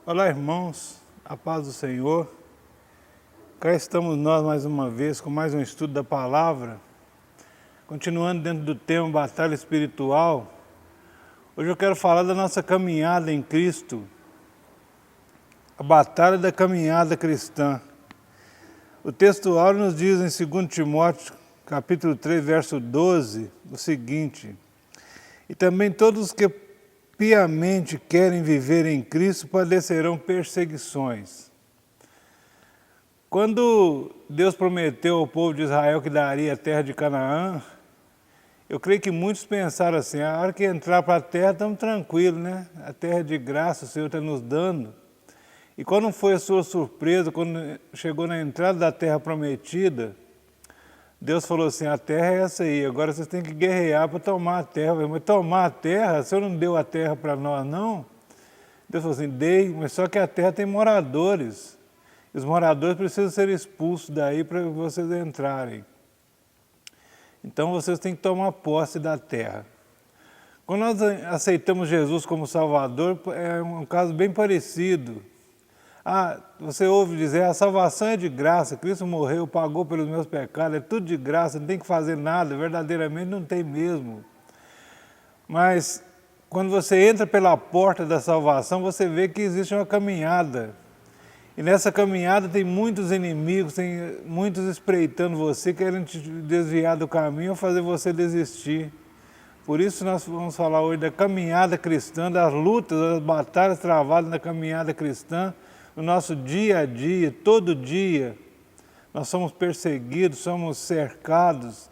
Olá, irmãos, a paz do Senhor. Cá estamos nós mais uma vez com mais um estudo da palavra, continuando dentro do tema batalha espiritual. Hoje eu quero falar da nossa caminhada em Cristo, a batalha da caminhada cristã. O texto áureo nos diz em 2 Timóteo, capítulo 3, verso 12, o seguinte: e também todos os que piamente querem viver em Cristo padecerão perseguições. Quando Deus prometeu ao povo de Israel que daria a terra de Canaã, eu creio que muitos pensaram assim: a hora que entrar para a terra estamos tranquilos, né? A terra é de graça, o Senhor está nos dando. E qual não foi a sua surpresa quando chegou na entrada da terra prometida? Deus falou assim: a terra é essa aí, agora vocês têm que guerrear para tomar a terra. Mas tomar a terra? O Senhor não deu a terra para nós, não? Deus falou assim: dei, mas só que a terra tem moradores. E os moradores precisam ser expulsos daí para vocês entrarem. Então vocês têm que tomar posse da terra. Quando nós aceitamos Jesus como Salvador, é um caso bem parecido. Você ouve dizer: a salvação é de graça, Cristo morreu, pagou pelos meus pecados, é tudo de graça, não tem que fazer nada. Verdadeiramente não tem mesmo. Mas quando você entra pela porta da salvação, você vê que existe uma caminhada. E nessa caminhada tem muitos inimigos, tem muitos espreitando você, querendo te desviar do caminho ou fazer você desistir. Por isso nós vamos falar hoje da caminhada cristã, das lutas, das batalhas travadas na caminhada cristã. No nosso dia a dia, todo dia, nós somos perseguidos, somos cercados,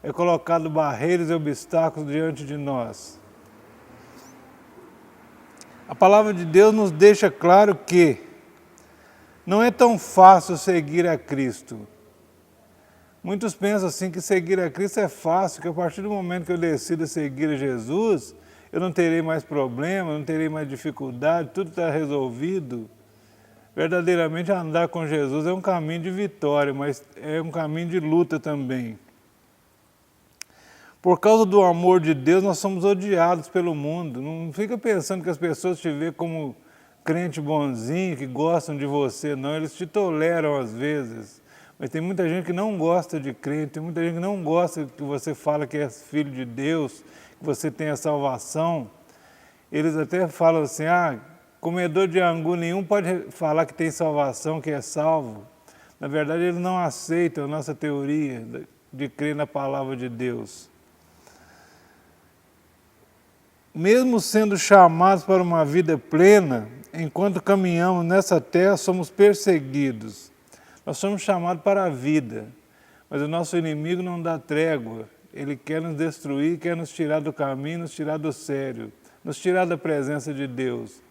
é colocado barreiras e obstáculos diante de nós. A palavra de Deus nos deixa claro que não é tão fácil seguir a Cristo. Muitos pensam assim que seguir a Cristo é fácil, que a partir do momento que eu decido seguir a Jesus, eu não terei mais problema, não terei mais dificuldade, tudo está resolvido. Verdadeiramente andar com Jesus é um caminho de vitória, mas é um caminho de luta também. Por causa do amor de Deus, nós somos odiados pelo mundo. Não fica pensando que as pessoas te veem como crente bonzinho, que gostam de você, não. Eles te toleram às vezes. Mas tem muita gente que não gosta de crente, tem muita gente que não gosta que você fala que é filho de Deus, que você tem a salvação. Eles até falam assim: comedor de angu nenhum pode falar que tem salvação, que é salvo. Na verdade, eles não aceitam a nossa teoria de crer na palavra de Deus. Mesmo sendo chamados para uma vida plena, enquanto caminhamos nessa terra, somos perseguidos. Nós somos chamados para a vida, mas o nosso inimigo não dá trégua. Ele quer nos destruir, quer nos tirar do caminho, nos tirar do sério, nos tirar da presença de Deus.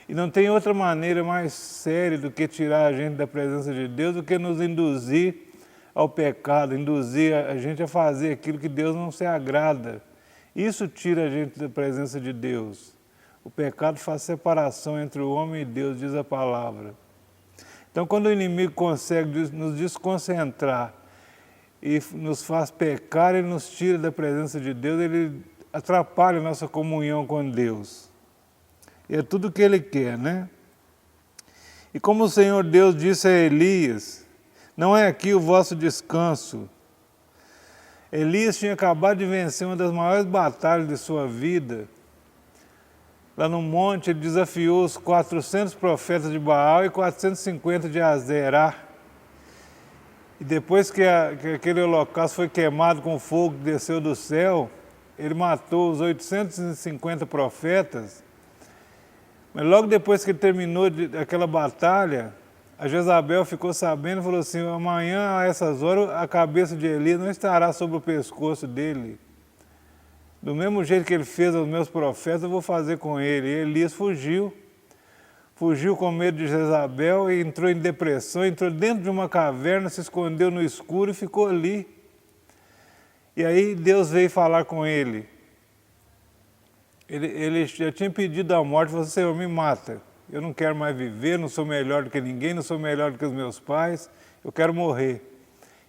E não tem outra maneira mais séria do que tirar a gente da presença de Deus do que nos induzir ao pecado, induzir a gente a fazer aquilo que Deus não se agrada. Isso tira a gente da presença de Deus. O pecado faz separação entre o homem e Deus, diz a palavra. Então, quando o inimigo consegue nos desconcentrar e nos faz pecar, ele nos tira da presença de Deus, ele atrapalha a nossa comunhão com Deus. E é tudo o que ele quer, né? E como o Senhor Deus disse a Elias: não é aqui o vosso descanso. Elias tinha acabado de vencer uma das maiores batalhas de sua vida. Lá no monte ele desafiou os 400 profetas de Baal e 450 de Azerá. E depois que aquele holocausto foi queimado com fogo que desceu do céu, ele matou os 850 profetas. Mas logo depois que ele terminou aquela batalha, a Jezabel ficou sabendo e falou assim: amanhã a essas horas a cabeça de Elias não estará sobre o pescoço dele. Do mesmo jeito que ele fez aos meus profetas, eu vou fazer com ele. E Elias fugiu com medo de Jezabel e entrou em depressão, entrou dentro de uma caverna, se escondeu no escuro e ficou ali. E aí Deus veio falar com ele. Ele já tinha pedido a morte, falou: Senhor, me mata. Eu não quero mais viver, não sou melhor do que ninguém, não sou melhor do que os meus pais, eu quero morrer.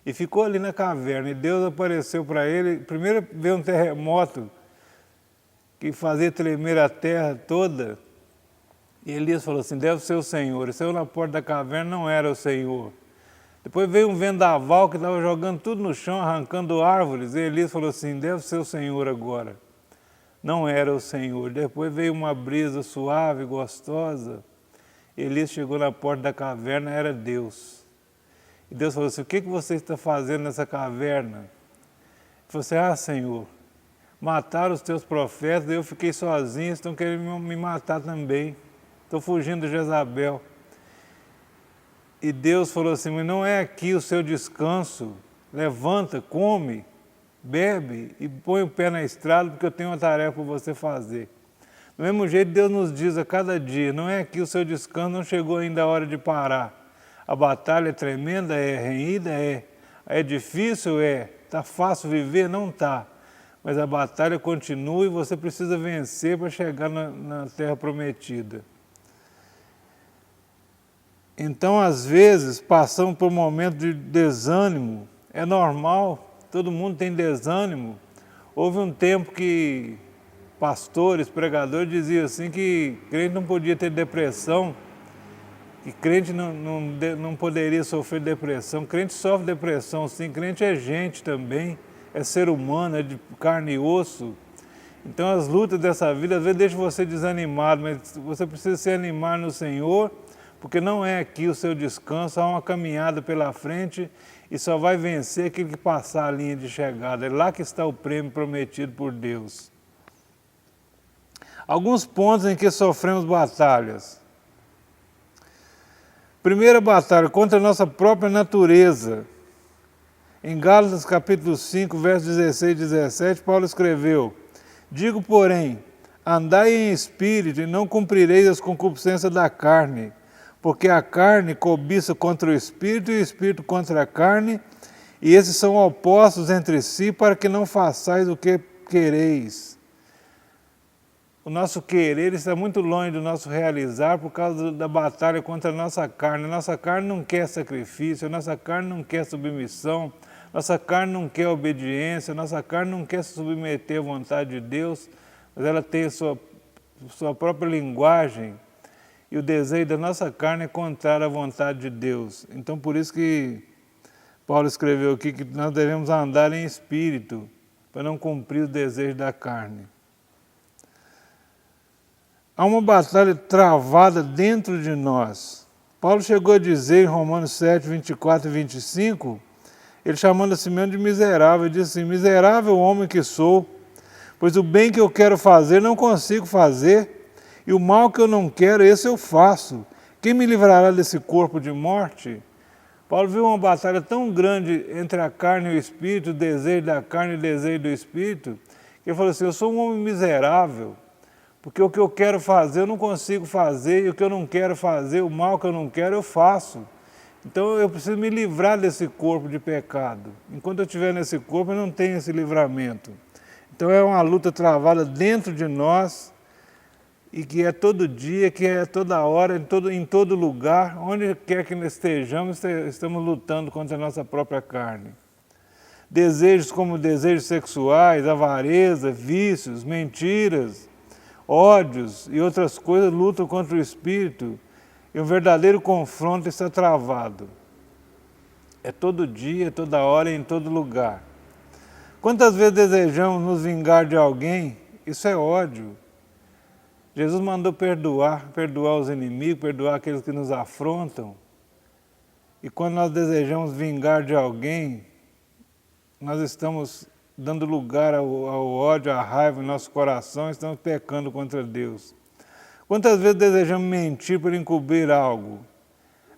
E ficou ali na caverna, e Deus apareceu para ele. Primeiro veio um terremoto que fazia tremer a terra toda, E Elias falou assim, deve ser o Senhor. E saiu na porta da caverna, não era o Senhor. Depois veio um vendaval que estava jogando tudo no chão, arrancando árvores. E Elias falou assim, deve ser o Senhor agora. Não era o Senhor. Depois veio uma brisa suave, gostosa. Elias chegou na porta da caverna, era Deus. E Deus falou assim, o que você está fazendo nessa caverna? Ele falou assim, Senhor, mataram os teus profetas, eu fiquei sozinho, estão querendo me matar também. Estou fugindo de Jezabel. E Deus falou assim, mas não é aqui o seu descanso. Levanta, come, bebe e põe o pé na estrada, porque eu tenho uma tarefa para você fazer. Do mesmo jeito, Deus nos diz a cada dia, não é aqui o seu descanso, não chegou ainda a hora de parar. A batalha é tremenda, é renhida, é difícil, está fácil viver, não está. Mas a batalha continua e você precisa vencer para chegar na terra prometida. Então, às vezes, passamos por um momento de desânimo, é normal, todo mundo tem desânimo. Houve um tempo que pastores, pregadores diziam assim que crente não podia ter depressão, que crente não poderia sofrer depressão. Crente sofre depressão, sim, crente é gente também, é ser humano, é de carne e osso. Então as lutas dessa vida às vezes deixam você desanimado, mas você precisa se animar no Senhor, porque não é aqui o seu descanso, há uma caminhada pela frente e só vai vencer aquele que passar a linha de chegada. É lá que está o prêmio prometido por Deus. Alguns pontos em que sofremos batalhas. Primeira batalha, contra a nossa própria natureza. Em Gálatas capítulo 5, versos 16 e 17, Paulo escreveu, digo, porém, andai em espírito e não cumprireis as concupiscências da carne, porque a carne cobiça contra o espírito e o espírito contra a carne, e esses são opostos entre si para que não façais o que quereis. O nosso querer está muito longe do nosso realizar por causa da batalha contra a nossa carne. A nossa carne não quer sacrifício, a nossa carne não quer submissão, a nossa carne não quer obediência, a nossa carne não quer se submeter à vontade de Deus, mas ela tem a sua própria linguagem e o desejo da nossa carne é contrário à vontade de Deus. Então por isso que Paulo escreveu aqui que nós devemos andar em espírito para não cumprir os desejos da carne. Há uma batalha travada dentro de nós. Paulo chegou a dizer em Romanos 7, 24 e 25, ele chamando a si mesmo de miserável, ele disse assim, miserável homem que sou, pois o bem que eu quero fazer não consigo fazer, e o mal que eu não quero, esse eu faço. Quem me livrará desse corpo de morte? Paulo viu uma batalha tão grande entre a carne e o espírito, o desejo da carne e o desejo do espírito, que ele falou assim, eu sou um homem miserável, porque o que eu quero fazer eu não consigo fazer, e o que eu não quero fazer, o mal que eu não quero eu faço. Então eu preciso me livrar desse corpo de pecado. Enquanto eu estiver nesse corpo eu não tenho esse livramento. Então é uma luta travada dentro de nós, e que é todo dia, que é toda hora, em todo lugar, onde quer que estejamos, estamos lutando contra a nossa própria carne. Desejos como desejos sexuais, avareza, vícios, mentiras, ódios e outras coisas lutam contra o espírito e um verdadeiro confronto está travado. É todo dia, toda hora e em todo lugar. Quantas vezes desejamos nos vingar de alguém? Isso é ódio. Jesus mandou perdoar os inimigos, perdoar aqueles que nos afrontam. E quando nós desejamos vingar de alguém, nós estamos dando lugar ao ódio, à raiva no nosso coração, estamos pecando contra Deus. Quantas vezes desejamos mentir para encobrir algo?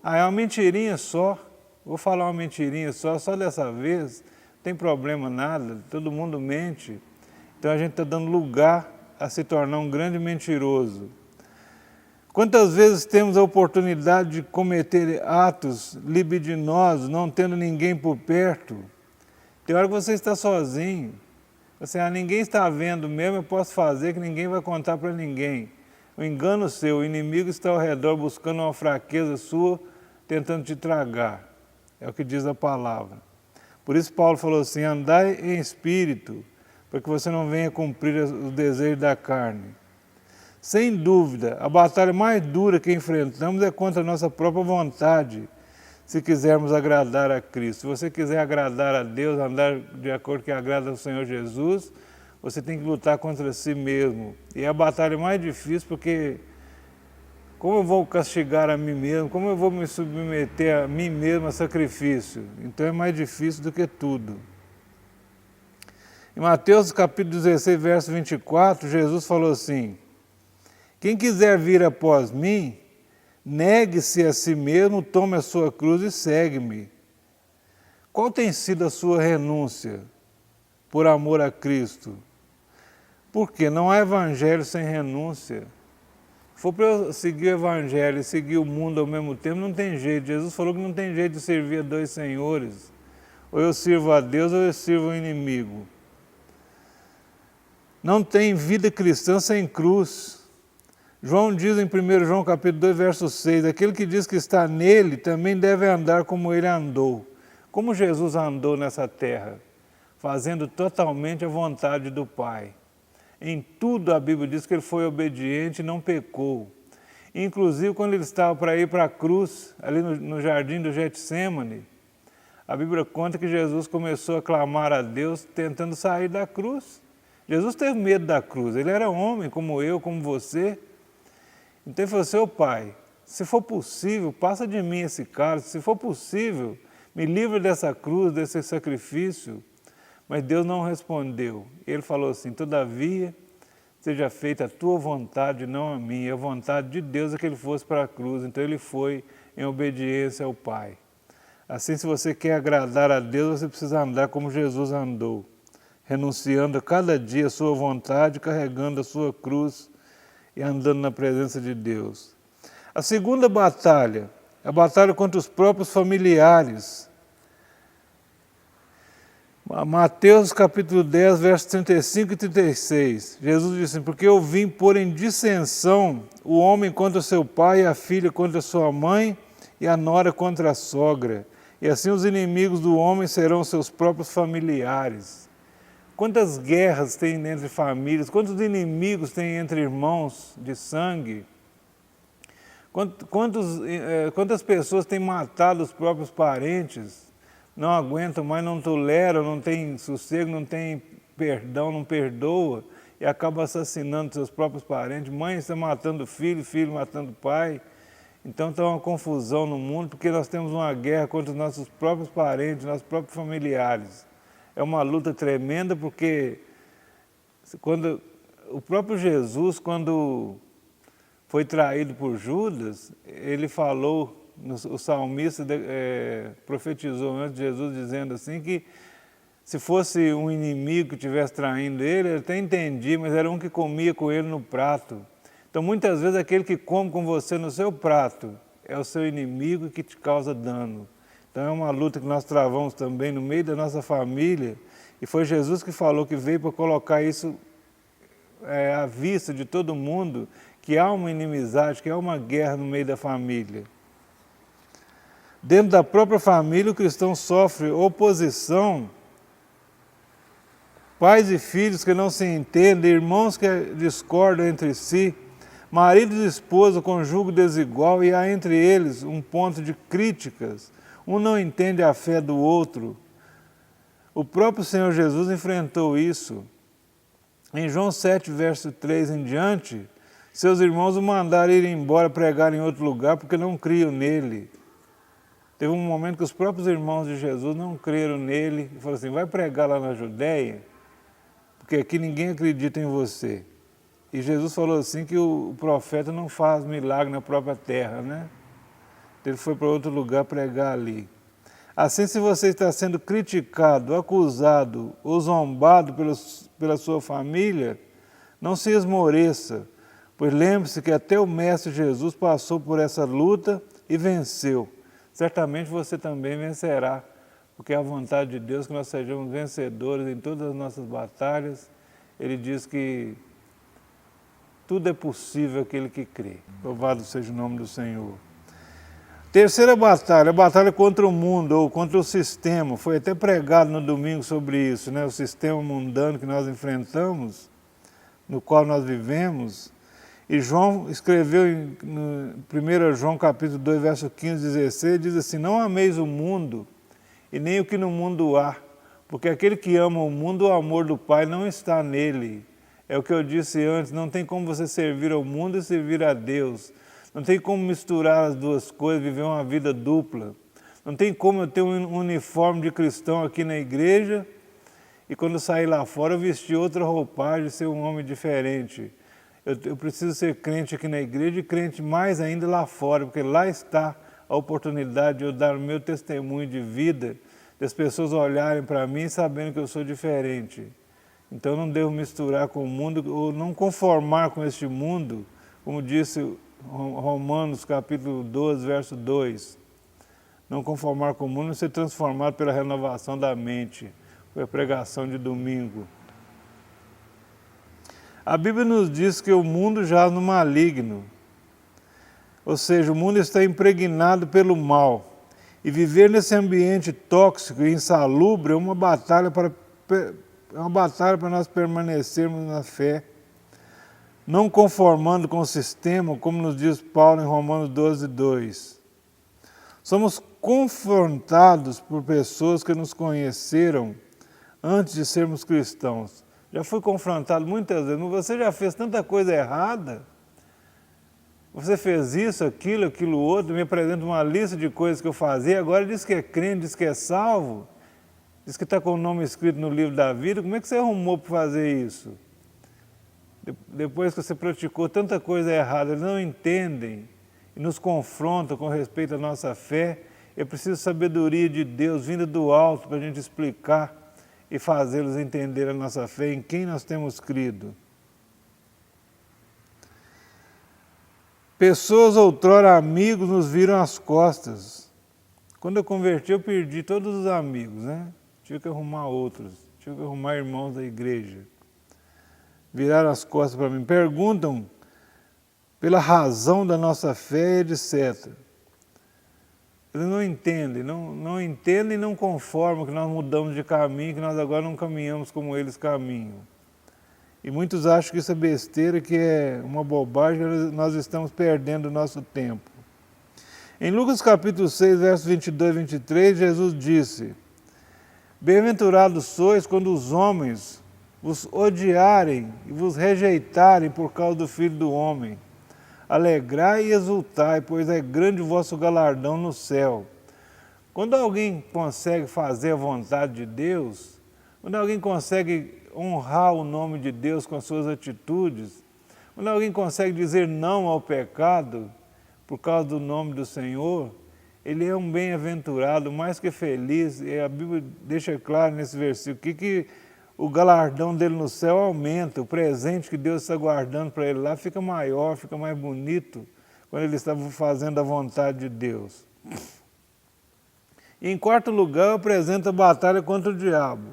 É uma mentirinha só, vou falar uma mentirinha só dessa vez, não tem problema nada, todo mundo mente. Então a gente está dando lugar a se tornar um grande mentiroso. Quantas vezes temos a oportunidade de cometer atos libidinosos, não tendo ninguém por perto? Tem hora que você está sozinho, você, ninguém está vendo mesmo, eu posso fazer que ninguém vai contar para ninguém. O engano seu, o inimigo está ao redor buscando uma fraqueza sua, tentando te tragar. É o que diz a palavra. Por isso Paulo falou assim, andai em espírito, para que você não venha cumprir os desejos da carne. Sem dúvida, a batalha mais dura que enfrentamos é contra a nossa própria vontade, se quisermos agradar a Cristo. Se você quiser agradar a Deus, andar de acordo com o que agrada ao Senhor Jesus, você tem que lutar contra si mesmo. E é a batalha mais difícil porque como eu vou castigar a mim mesmo? Como eu vou me submeter a mim mesmo a sacrifício? Então é mais difícil do que tudo. Em Mateus capítulo 16, verso 24, Jesus falou assim: quem quiser vir após mim, negue-se a si mesmo, tome a sua cruz e segue-me. Qual tem sido a sua renúncia por amor a Cristo? Porque não há evangelho sem renúncia. Se for para eu seguir o evangelho e seguir o mundo ao mesmo tempo, não tem jeito. Jesus falou que não tem jeito de servir a dois senhores. Ou eu sirvo a Deus ou eu sirvo o inimigo. Não tem vida cristã sem cruz. João diz em 1 João capítulo 2, verso 6, aquele que diz que está nele também deve andar como ele andou. Como Jesus andou nessa terra, fazendo totalmente a vontade do Pai. Em tudo a Bíblia diz que ele foi obediente e não pecou. Inclusive quando ele estava para ir para a cruz, ali no jardim do Getsêmani, a Bíblia conta que Jesus começou a clamar a Deus tentando sair da cruz. Jesus teve medo da cruz, ele era homem como eu, como você. Então ele falou assim: ô Pai, se for possível, passa de mim esse cálice, se for possível, me livre dessa cruz, desse sacrifício. Mas Deus não respondeu. Ele falou assim: todavia, seja feita a tua vontade, não a minha. A vontade de Deus é que ele fosse para a cruz. Então ele foi em obediência ao Pai. Assim, se você quer agradar a Deus, você precisa andar como Jesus andou, renunciando a cada dia a sua vontade, carregando a sua cruz e andando na presença de Deus. A segunda batalha, a batalha contra os próprios familiares. Mateus capítulo 10, versos 35 e 36. Jesus disse assim: porque eu vim pôr em dissensão o homem contra seu pai, a filha contra sua mãe e a nora contra a sogra. E assim os inimigos do homem serão seus próprios familiares. Quantas guerras tem entre famílias, quantos inimigos tem entre irmãos de sangue? Quantas pessoas têm matado os próprios parentes? Não aguentam mais, não toleram, não tem sossego, não tem perdão, não perdoa e acaba assassinando seus próprios parentes. Mãe está matando filho, filho matando pai. Então está uma confusão no mundo porque nós temos uma guerra contra os nossos próprios parentes, nossos próprios familiares. É uma luta tremenda porque quando o próprio Jesus, quando foi traído por Judas, ele falou, o salmista profetizou antes de Jesus dizendo assim que se fosse um inimigo que estivesse traindo ele até entendia, mas era um que comia com ele no prato. Então muitas vezes aquele que come com você no seu prato é o seu inimigo que te causa dano. Então é uma luta que nós travamos também no meio da nossa família e foi Jesus que falou que veio para colocar isso à vista de todo mundo, que há uma inimizade, que há uma guerra no meio da família. Dentro da própria família, o cristão sofre oposição, pais e filhos que não se entendem, irmãos que discordam entre si, marido e esposa com julgo desigual e há entre eles um ponto de críticas. Um não entende a fé do outro. O próprio Senhor Jesus enfrentou isso. Em João 7, verso 3 em diante, seus irmãos o mandaram ir embora pregar em outro lugar porque não criam nele. Teve um momento que os próprios irmãos de Jesus não creram nele e falaram assim: vai pregar lá na Judéia, porque aqui ninguém acredita em você. E Jesus falou assim que o profeta não faz milagre na própria terra, né? Ele foi para outro lugar pregar ali. Assim, se você está sendo criticado, acusado ou zombado pela sua família, não se esmoreça, pois lembre-se que até o Mestre Jesus passou por essa luta e venceu. Certamente você também vencerá, porque é a vontade de Deus que nós sejamos vencedores em todas as nossas batalhas. Ele diz que tudo é possível àquele que crê. Louvado seja o nome do Senhor. Terceira batalha, a batalha contra o mundo ou contra o sistema. Foi até pregado no domingo sobre isso, né? O sistema mundano que nós enfrentamos, no qual nós vivemos. E João escreveu no 1 João capítulo 2, verso 15 e 16, diz assim: não ameis o mundo e nem o que no mundo há, porque aquele que ama o mundo, o amor do Pai não está nele. É o que eu disse antes, não tem como você servir ao mundo e servir a Deus. Não tem como misturar as duas coisas, viver uma vida dupla. Não tem como eu ter um uniforme de cristão aqui na igreja e quando eu sair lá fora eu vestir outra roupagem, ser um homem diferente. Eu preciso ser crente aqui na igreja e crente mais ainda lá fora, porque lá está a oportunidade de eu dar o meu testemunho de vida, das pessoas olharem para mim sabendo que eu sou diferente. Então eu não devo misturar com o mundo ou não conformar com este mundo, como disse Romanos capítulo 12, verso 2. Não conformar com o mundo e ser transformado pela renovação da mente. Foi a pregação de domingo. A Bíblia nos diz que o mundo jaz no maligno. Ou seja, o mundo está impregnado pelo mal. E viver nesse ambiente tóxico e insalubre é uma batalha para nós permanecermos na fé, não conformando com o sistema, como nos diz Paulo em Romanos 12, 2. Somos confrontados por pessoas que nos conheceram antes de sermos cristãos. Já fui confrontado muitas vezes, mas você já fez tanta coisa errada? Você fez isso, aquilo outro, me apresenta uma lista de coisas que eu fazia, agora diz que é crente, diz que é salvo, diz que está com o nome escrito no livro da vida. Como é que você arrumou para fazer isso? Depois que você praticou tanta coisa errada, eles não entendem e nos confrontam com respeito à nossa fé. É preciso sabedoria de Deus, vinda do alto, para a gente explicar e fazê-los entender a nossa fé, em quem nós temos crido. Pessoas outrora amigos nos viram as costas. Quando eu converti, eu perdi todos os amigos, né? Tive que arrumar outros, tive que arrumar irmãos da igreja. Viraram as costas para mim, perguntam pela razão da nossa fé, etc. Eles não entendem, não entendem e não conformam que nós mudamos de caminho, que nós agora não caminhamos como eles caminham. E muitos acham que isso é besteira, que é uma bobagem, nós estamos perdendo o nosso tempo. Em Lucas capítulo 6, versos 22 e 23, Jesus disse: bem-aventurados sois quando os homens vos odiarem e vos rejeitarem por causa do Filho do Homem. Alegrai e exultai, pois é grande o vosso galardão no céu. Quando alguém consegue fazer a vontade de Deus, quando alguém consegue honrar o nome de Deus com as suas atitudes, quando alguém consegue dizer não ao pecado por causa do nome do Senhor, ele é um bem-aventurado, mais que feliz. E a Bíblia deixa claro nesse versículo que o galardão dele no céu aumenta, o presente que Deus está guardando para ele lá fica maior, fica mais bonito, quando ele está fazendo a vontade de Deus. E em quarto lugar, apresenta a batalha contra o diabo.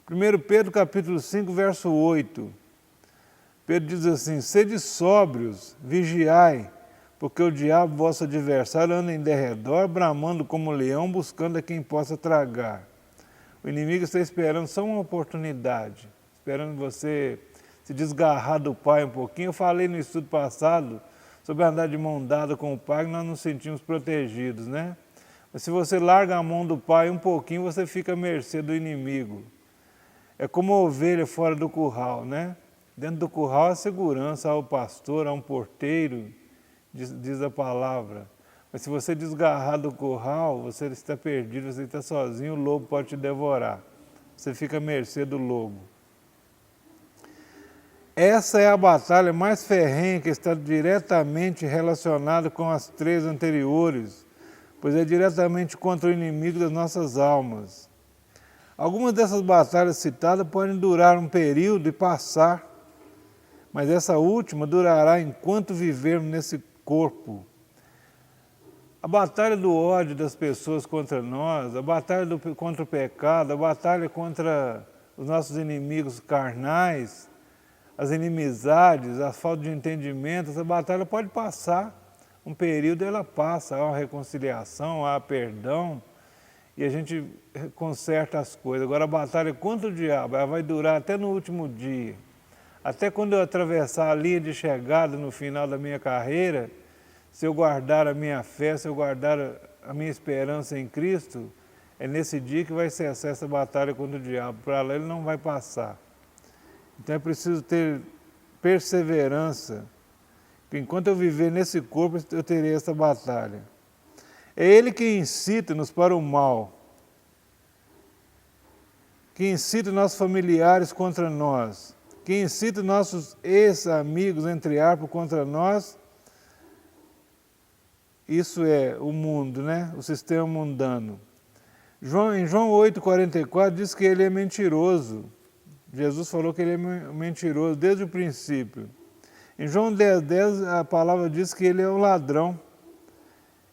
1 Pedro capítulo 5, verso 8. Pedro diz assim: sede sóbrios, vigiai, porque o diabo, vosso adversário, anda em derredor, bramando como leão, buscando a quem possa tragar. O inimigo está esperando só uma oportunidade, esperando você se desgarrar do Pai um pouquinho. Eu falei no estudo passado sobre andar de mão dada com o Pai, que nós nos sentimos protegidos, né? Mas se você larga a mão do Pai um pouquinho, você fica à mercê do inimigo. É como a ovelha fora do curral, né? Dentro do curral há segurança, há o pastor, há um porteiro, diz a palavra. Mas se você desgarrar do curral, você está perdido, você está sozinho, o lobo pode te devorar. Você fica à mercê do lobo. Essa é a batalha mais ferrenha, que está diretamente relacionada com as três anteriores, pois é diretamente contra o inimigo das nossas almas. Algumas dessas batalhas citadas podem durar um período e passar, mas essa última durará enquanto vivermos nesse corpo. A batalha do ódio das pessoas contra nós, a batalha contra o pecado, a batalha contra os nossos inimigos carnais, as inimizades, a falta de entendimento, essa batalha pode passar. Um período ela passa, há uma reconciliação, há perdão, e a gente conserta as coisas. Agora a batalha contra o diabo, ela vai durar até no último dia. Até quando eu atravessar a linha de chegada no final da minha carreira, se eu guardar a minha fé, se eu guardar a minha esperança em Cristo, é nesse dia que vai cessar essa batalha contra o diabo. Para lá ele não vai passar. Então é preciso ter perseverança, que enquanto eu viver nesse corpo, eu terei essa batalha. É Ele que incita-nos para o mal, que incita nossos familiares contra nós, que incita nossos ex-amigos, entre aspas, contra nós. Isso é o mundo, né? O sistema mundano. Em João 8,44 diz que ele é mentiroso. Jesus falou que ele é mentiroso desde o princípio. Em João 10,10 a palavra diz que ele é um ladrão,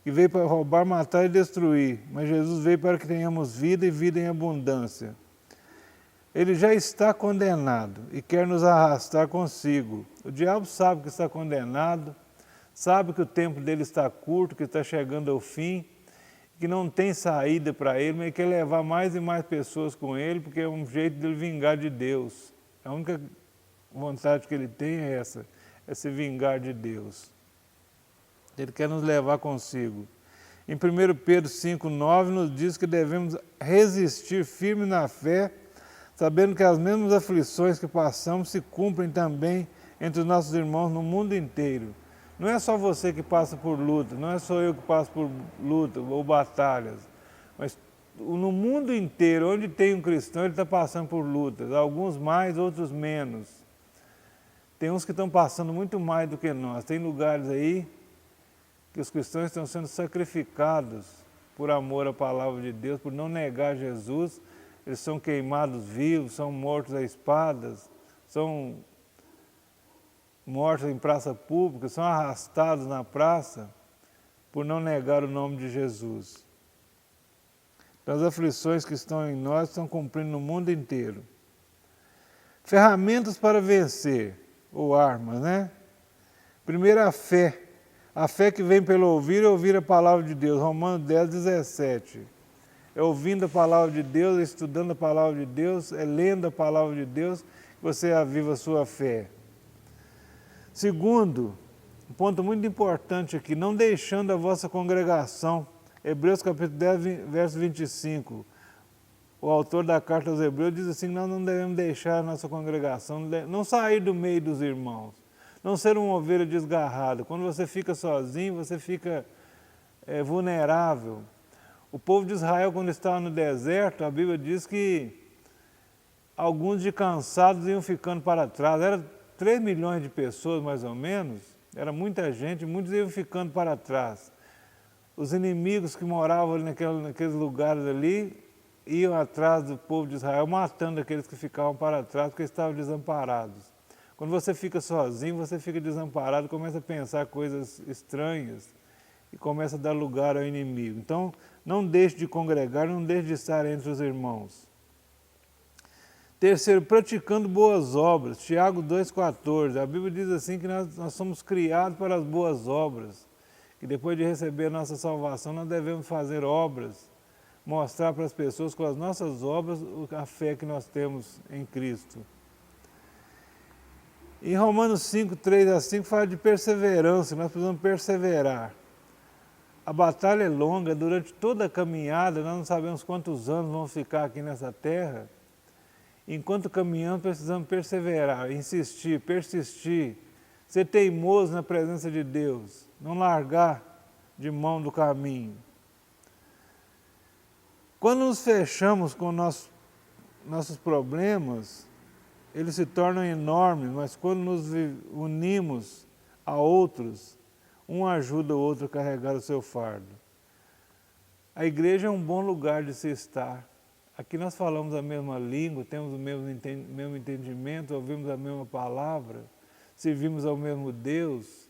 que veio para roubar, matar e destruir. Mas Jesus veio para que tenhamos vida e vida em abundância. Ele já está condenado e quer nos arrastar consigo. O diabo sabe que está condenado, sabe que o tempo dele está curto, que está chegando ao fim, que não tem saída para ele, mas ele quer levar mais e mais pessoas com ele, porque é um jeito dele vingar de Deus. A única vontade que ele tem é essa, é se vingar de Deus. Ele quer nos levar consigo. Em 1 Pedro 5,9 nos diz que devemos resistir firme na fé, sabendo que as mesmas aflições que passamos se cumprem também entre os nossos irmãos no mundo inteiro. Não é só você que passa por luta, não é só eu que passo por luta ou batalhas, mas no mundo inteiro, onde tem um cristão, ele está passando por lutas, alguns mais, outros menos. Tem uns que estão passando muito mais do que nós. Tem lugares aí que os cristãos estão sendo sacrificados por amor à palavra de Deus, por não negar Jesus. Eles são queimados vivos, são mortos a espadas, são mortos em praça pública, são arrastados na praça por não negar o nome de Jesus. Então, as aflições que estão em nós estão cumprindo no mundo inteiro. Ferramentas para vencer, ou armas, né? Primeiro, a fé. A fé que vem pelo ouvir e ouvir a palavra de Deus. Romanos 10,17. É ouvindo a palavra de Deus, é estudando a palavra de Deus, é lendo a palavra de Deus, que você aviva a sua fé. Segundo, um ponto muito importante aqui, não deixando a vossa congregação. Hebreus capítulo 10, verso 25. O autor da carta aos Hebreus diz assim, nós não devemos deixar a nossa congregação, não sair do meio dos irmãos, não ser uma ovelha desgarrada. Quando você fica sozinho, você fica vulnerável. O povo de Israel, quando estava no deserto, a Bíblia diz que alguns de cansados iam ficando para trás. Era 3 milhões de pessoas, mais ou menos. Era muita gente, muitos iam ficando para trás. Os inimigos que moravam ali naqueles lugares ali, iam atrás do povo de Israel, matando aqueles que ficavam para trás, porque estavam desamparados. Quando você fica sozinho, você fica desamparado, começa a pensar coisas estranhas e começa a dar lugar ao inimigo. Então, não deixe de congregar, não deixe de estar entre os irmãos. Terceiro, praticando boas obras. Tiago 2,14. A Bíblia diz assim que nós somos criados para as boas obras, que depois de receber a nossa salvação, nós devemos fazer obras, mostrar para as pessoas com as nossas obras a fé que nós temos em Cristo. Em Romanos 5, 3 a 5 fala de perseverança, nós precisamos perseverar. A batalha é longa, durante toda a caminhada, nós não sabemos quantos anos vamos ficar aqui nessa terra. Enquanto caminhamos, precisamos perseverar, insistir, persistir, ser teimoso na presença de Deus, não largar de mão do caminho. Quando nos fechamos com nossos problemas, eles se tornam enormes, mas quando nos unimos a outros, um ajuda o outro a carregar o seu fardo. A igreja é um bom lugar de se estar. Aqui nós falamos a mesma língua, temos o mesmo entendimento, ouvimos a mesma palavra, servimos ao mesmo Deus.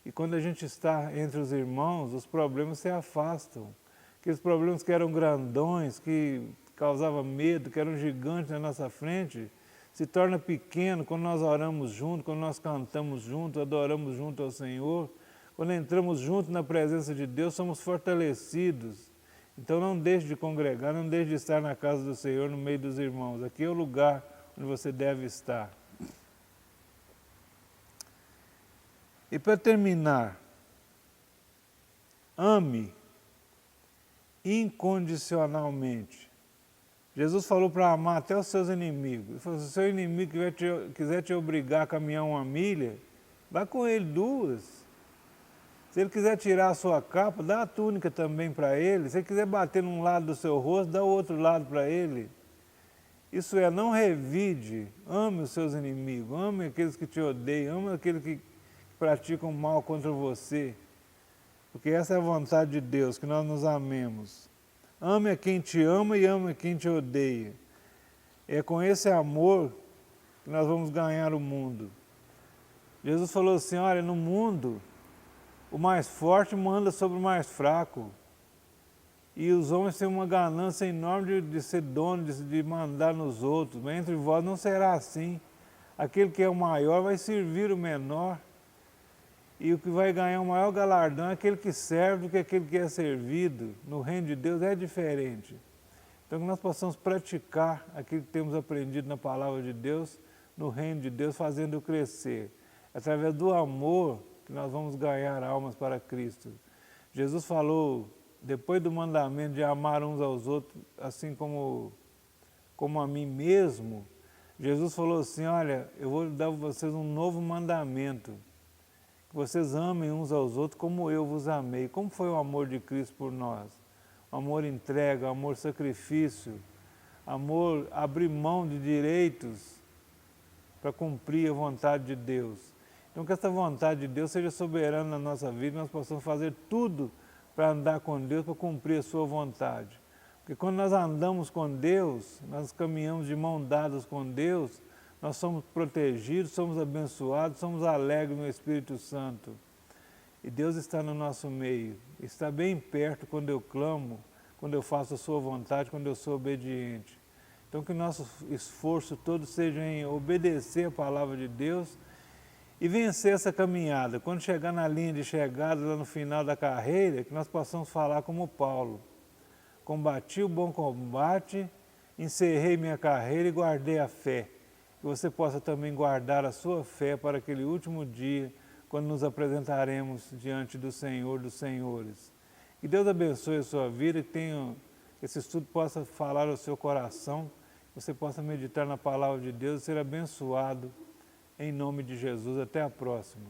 E quando a gente está entre os irmãos, os problemas se afastam. Aqueles problemas que eram grandões, que causavam medo, que eram gigantes na nossa frente, se torna pequeno quando nós oramos juntos, quando nós cantamos juntos, adoramos junto ao Senhor. Quando entramos juntos na presença de Deus, somos fortalecidos. Então não deixe de congregar, não deixe de estar na casa do Senhor, no meio dos irmãos. Aqui é o lugar onde você deve estar. E para terminar, ame incondicionalmente. Jesus falou para amar até os seus inimigos. Ele falou, se o seu inimigo quiser te obrigar a caminhar 1 milha, vá com ele 2. Se ele quiser tirar a sua capa, dá a túnica também para ele. Se ele quiser bater num lado do seu rosto, dá o outro lado para ele. Isso é, não revide, ame os seus inimigos, ame aqueles que te odeiam, ame aqueles que praticam mal contra você. Porque essa é a vontade de Deus, que nós nos amemos. Ame a quem te ama e ame a quem te odeia. É com esse amor que nós vamos ganhar o mundo. Jesus falou assim, olha, no mundo, o mais forte manda sobre o mais fraco. E os homens têm uma ganância enorme de ser dono, de mandar nos outros. Mas entre vós não será assim. Aquele que é o maior vai servir o menor. E o que vai ganhar o maior galardão é aquele que serve do que aquele que é servido. No reino de Deus é diferente. Então que nós possamos praticar aquilo que temos aprendido na palavra de Deus, no reino de Deus, fazendo crescer. Através do amor que nós vamos ganhar almas para Cristo. Jesus falou, depois do mandamento de amar uns aos outros, assim como a mim mesmo, Jesus falou assim, olha, eu vou dar a vocês um novo mandamento, que vocês amem uns aos outros como eu vos amei. Como foi o amor de Cristo por nós? O amor entrega, o amor sacrifício, amor abrir mão de direitos para cumprir a vontade de Deus. Então que essa vontade de Deus seja soberana na nossa vida, nós possamos fazer tudo para andar com Deus, para cumprir a sua vontade. Porque quando nós andamos com Deus, nós caminhamos de mão dadas com Deus, nós somos protegidos, somos abençoados, somos alegres no Espírito Santo. E Deus está no nosso meio, está bem perto quando eu clamo, quando eu faço a sua vontade, quando eu sou obediente. Então que o nosso esforço todo seja em obedecer a palavra de Deus e vencer essa caminhada. Quando chegar na linha de chegada, lá no final da carreira, que nós possamos falar como Paulo. Combati o bom combate, encerrei minha carreira e guardei a fé. Que você possa também guardar a sua fé para aquele último dia, quando nos apresentaremos diante do Senhor dos Senhores. Que Deus abençoe a sua vida, que esse estudo possa falar ao seu coração, que você possa meditar na palavra de Deus e ser abençoado. Em nome de Jesus, até a próxima.